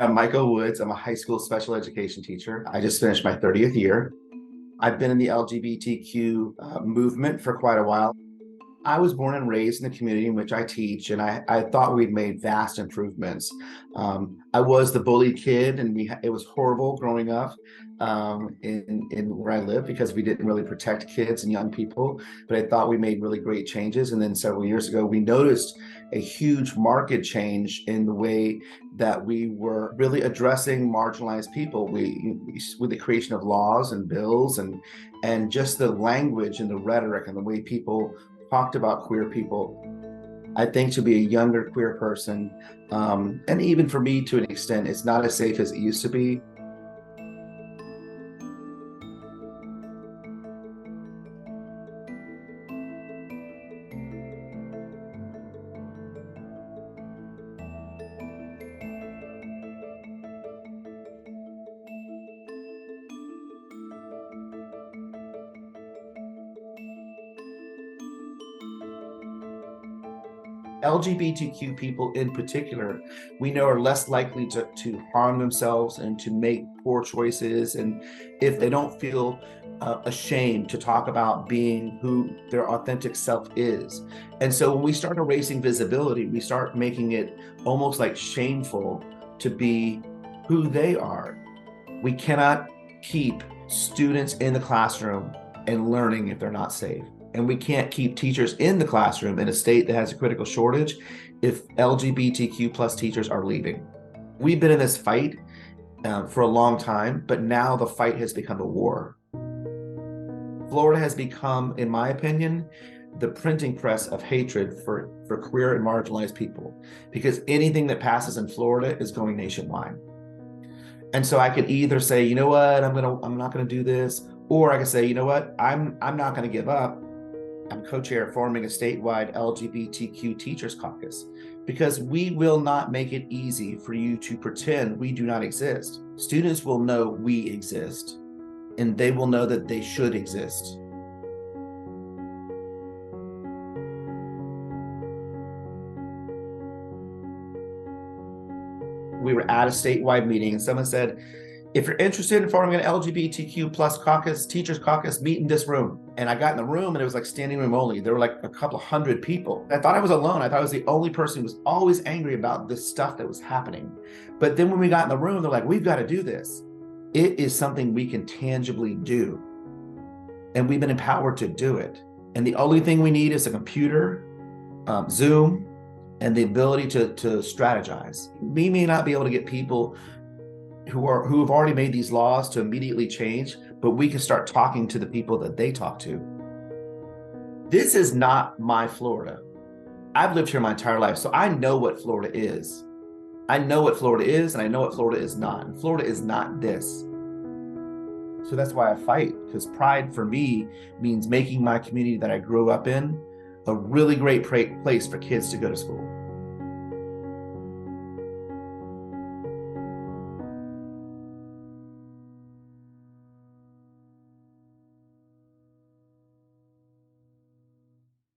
I'm Michael Woods. I'm a high school special education teacher. I just finished my 30th year. I've been in the LGBTQ movement for quite a while. I was born and raised in the community in which I teach, and I thought we'd made vast improvements. I was the bullied kid, and it was horrible growing up in where I live because we didn't really protect kids and young people. But I thought we made really great changes. And then several years ago, we noticed a huge market change in the way that we were really addressing marginalized people. With the creation of laws and bills and just the language and the rhetoric and the way people talked about queer people. I think to be a younger queer person, and even for me to an extent, it's not as safe as it used to be. LGBTQ people in particular, we know are less likely to harm themselves and to make poor choices. And if they don't feel ashamed to talk about being who their authentic self is. And so when we start erasing visibility, we start making it almost like shameful to be who they are. We cannot keep students in the classroom and learning if they're not safe. And we can't keep teachers in the classroom in a state that has a critical shortage if LGBTQ plus teachers are leaving. We've been in this fight for a long time, but now the fight has become a war. Florida has become, in my opinion, the printing press of hatred for queer and marginalized people, because anything that passes in Florida is going nationwide. And so I could either say, you know what, I'm not gonna do this, or I could say, you know what, I'm not gonna give up. I'm co-chair forming a statewide LGBTQ teachers caucus because we will not make it easy for you to pretend we do not exist. Students will know we exist, and they will know that they should exist. We were at a statewide meeting and someone said, if you're interested in forming an LGBTQ plus caucus, teachers caucus, meet in this room. And I got in the room and it was like standing room only. There were like a couple of hundred people. I thought I was alone. I thought I was the only person who was always angry about this stuff that was happening. But then when we got in the room, they're like, we've got to do this. It is something we can tangibly do. And we've been empowered to do it. And the only thing we need is a computer, Zoom, and the ability to strategize. We may not be able to get people who have already made these laws to immediately change, but we can start talking to the people that they talk to. This is not my Florida. I've lived here my entire life, so I know what Florida is. I know what Florida is, and I know what Florida is not. And Florida is not this. So that's why I fight, because pride for me means making my community that I grew up in a really great place for kids to go to school.